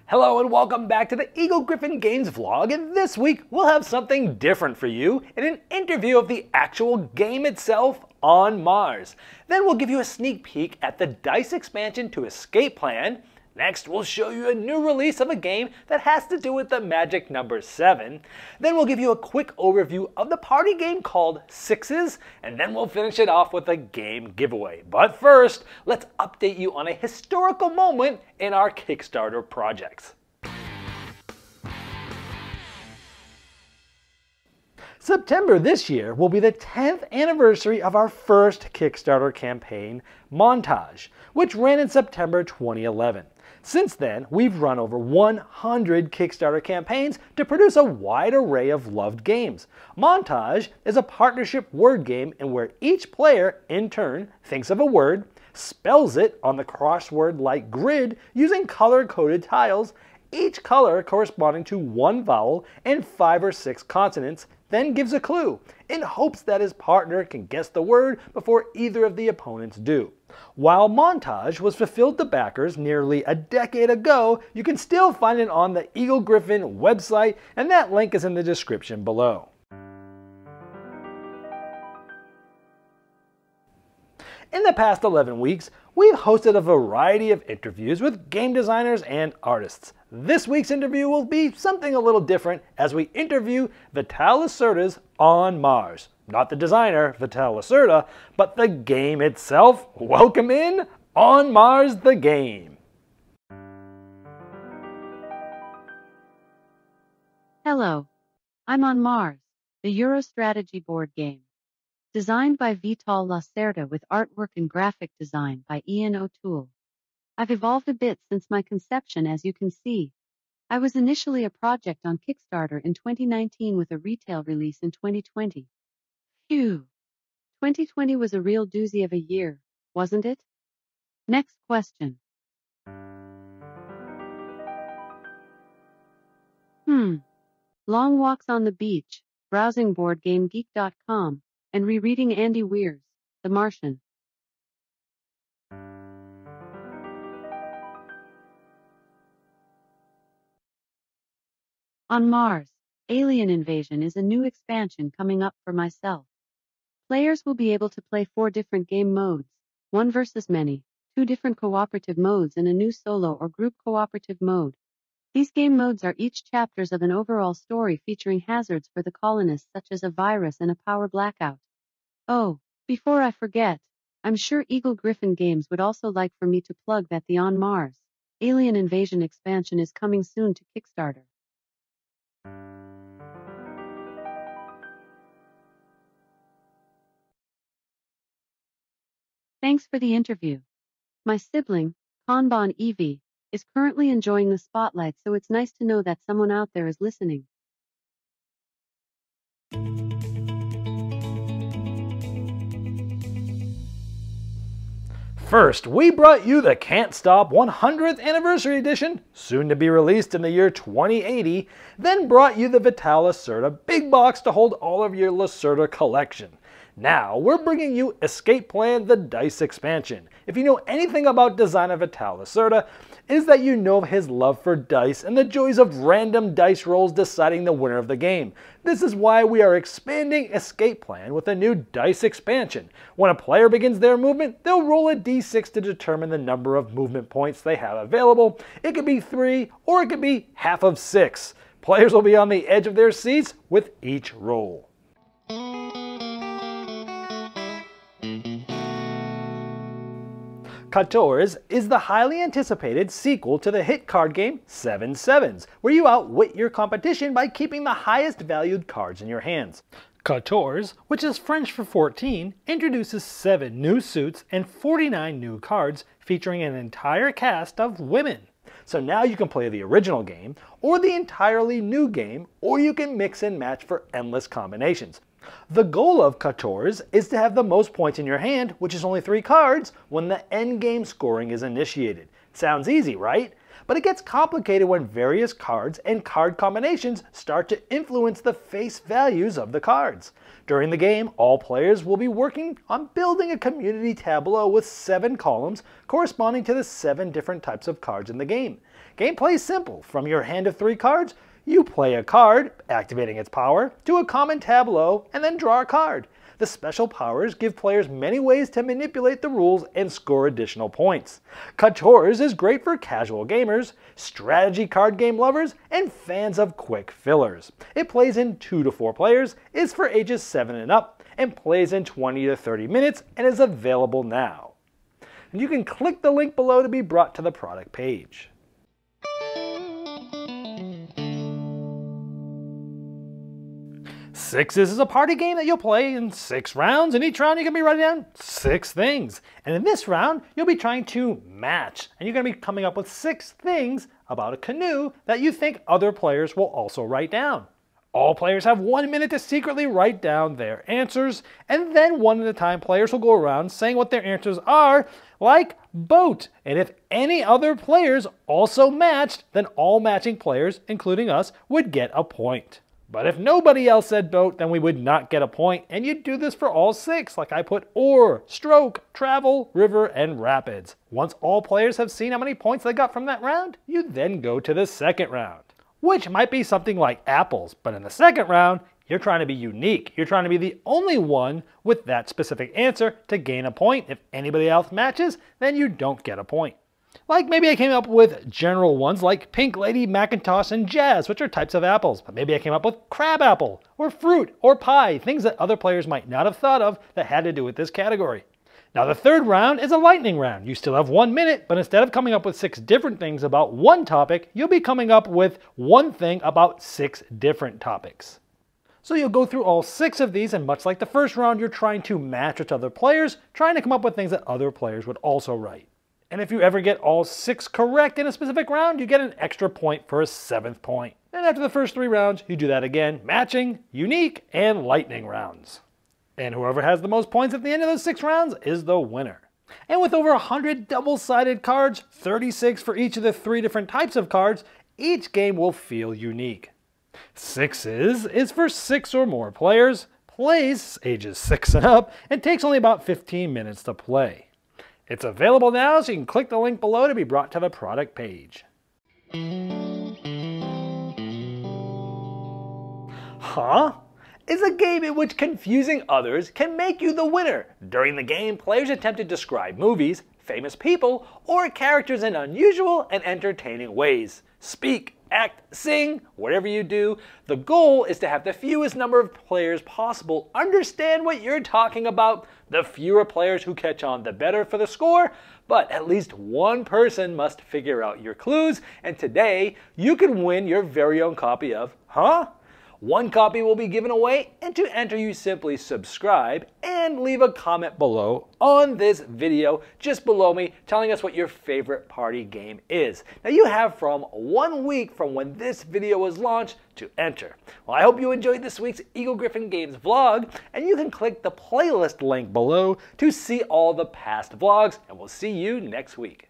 Hello and welcome back to the Eagle-Gryphon Games vlog, and this week we'll have something different for you in an interview of the actual game itself on Mars. Then we'll give you a sneak peek at the DICE expansion to Escape Plan. Next, we'll show you a new release of a game that has to do with the magic number 7. Then we'll give you a quick overview of the party game called Sixes, and then we'll finish it off with a game giveaway. But first, let's update you on a historical moment in our Kickstarter projects. September this year will be the 10th anniversary of our first Kickstarter campaign, Montage, which ran in September 2011. Since then, we've run over 100 Kickstarter campaigns to produce a wide array of loved games. Montage is a partnership word game in where each player, in turn, thinks of a word, spells it on the crossword-like grid using color-coded tiles, each color corresponding to one vowel and 5 or 6 consonants, then gives a clue, in hopes that his partner can guess the word before either of the opponents do. While Montage was fulfilled to backers nearly a decade ago, you can still find it on the Eagle-Gryphon website, and that link is in the description below. In the past 11 weeks, we've hosted a variety of interviews with game designers and artists. This week's interview will be something a little different as we interview Vital Lacerda's On Mars. Not the designer, Vital Lacerda, but the game itself. Welcome in On Mars the game. Hello, I'm On Mars, the Euro strategy board game. Designed by Vital Lacerda with artwork and graphic design by Ian O'Toole. I've evolved a bit since my conception, as you can see. I was initially a project on Kickstarter in 2019 with a retail release in 2020. Phew! 2020 was a real doozy of a year, wasn't it? Next question. Long walks on the beach, browsing BoardGameGeek.com, and rereading Andy Weir's The Martian. On Mars, Alien Invasion is a new expansion coming up for myself. Players will be able to play 4 different game modes, 1 versus many, 2 different cooperative modes, and a new solo or group cooperative mode. These game modes are each chapters of an overall story featuring hazards for the colonists such as a virus and a power blackout. Oh, before I forget, I'm sure Eagle-Gryphon Games would also like for me to plug that the On Mars, Alien Invasion expansion is coming soon to Kickstarter. Thanks for the interview. My sibling, Kanban Evie, is currently enjoying the spotlight, so it's nice to know that someone out there is listening. First, we brought you the Can't Stop 100th Anniversary Edition, soon to be released in the year 2080, then brought you the Vital Lacerda Big Box to hold all of your Lacerda collection. Now, we're bringing you Escape Plan, the DICE expansion. If you know anything about designer Vital Lacerda, it is that you know of his love for dice and the joys of random dice rolls deciding the winner of the game. This is why we are expanding Escape Plan with a new DICE expansion. When a player begins their movement, they'll roll a d6 to determine the number of movement points they have available. It could be 3 or it could be half of 6. Players will be on the edge of their seats with each roll. Quatorze is the highly anticipated sequel to the hit card game 7 Sevens, where you outwit your competition by keeping the highest valued cards in your hands. Quatorze, which is French for 14, introduces 7 new suits and 49 new cards featuring an entire cast of women. So now you can play the original game, or the entirely new game, or you can mix and match for endless combinations. The goal of Quatorze is to have the most points in your hand, which is only 3 cards, when the endgame scoring is initiated. Sounds easy, right? but it gets complicated when various cards and card combinations start to influence the face values of the cards. During the game, all players will be working on building a community tableau with 7 columns corresponding to the 7 different types of cards in the game. Gameplay is simple. From your hand of 3 cards, you play a card, activating its power, to a common tableau, and then draw a card. The special powers give players many ways to manipulate the rules and score additional points. Quatorze is great for casual gamers, strategy card game lovers, and fans of quick fillers. It plays in 2 to 4 players, is for ages 7 and up, and plays in 20 to 30 minutes, and is available now. And you can click the link below to be brought to the product page. Sixes is a party game that you'll play in 6 rounds, and each round you're going to be writing down 6 things. And in this round, you'll be trying to match, and you're going to be coming up with 6 things about a canoe that you think other players will also write down. All players have 1 minute to secretly write down their answers, and then one at a time players will go around saying what their answers are, like boat. And if any other players also matched, then all matching players, including us, would get a point. But if nobody else said boat, then we would not get a point, and you'd do this for all 6, like I put oar, stroke, travel, river, and rapids. Once all players have seen how many points they got from that round, you then go to the second round, which might be something like apples, but in the second round, you're trying to be unique. You're trying to be the only one with that specific answer to gain a point. If anybody else matches, then you don't get a point. Like maybe I came up with general ones like Pink Lady, Macintosh, and Jazz, which are types of apples. But maybe I came up with crab apple, or fruit, or pie, things that other players might not have thought of that had to do with this category. Now the third round is a lightning round. You still have 1 minute, but instead of coming up with 6 different things about one topic, you'll be coming up with one thing about 6 different topics. So you'll go through all 6 of these, and much like the first round, you're trying to match with other players, trying to come up with things that other players would also write. And if you ever get all 6 correct in a specific round, you get an extra point for a 7th point. And after the first 3 rounds, you do that again, matching, unique, and lightning rounds. And whoever has the most points at the end of those 6 rounds is the winner. And with over 100 double-sided cards, 36 for each of the 3 different types of cards, each game will feel unique. Sixes is for 6 or more players, plays ages 6 and up, and takes only about 15 minutes to play. It's available now, so you can click the link below to be brought to the product page. Huh? Is a game in which confusing others can make you the winner. During the game, players attempt to describe movies, famous people, or characters in unusual and entertaining ways. Speak, act, sing, whatever you do, the goal is to have the fewest number of players possible understand what you're talking about. The fewer players who catch on, the better for the score, but at least one person must figure out your clues, and today you can win your very own copy of Huh? 1 copy will be given away, and to enter you simply subscribe and leave a comment below on this video just below me telling us what your favorite party game is. Now you have from 1 week from when this video was launched to enter. Well, I hope you enjoyed this week's Eagle-Gryphon Games vlog, and you can click the playlist link below to see all the past vlogs, and we'll see you next week.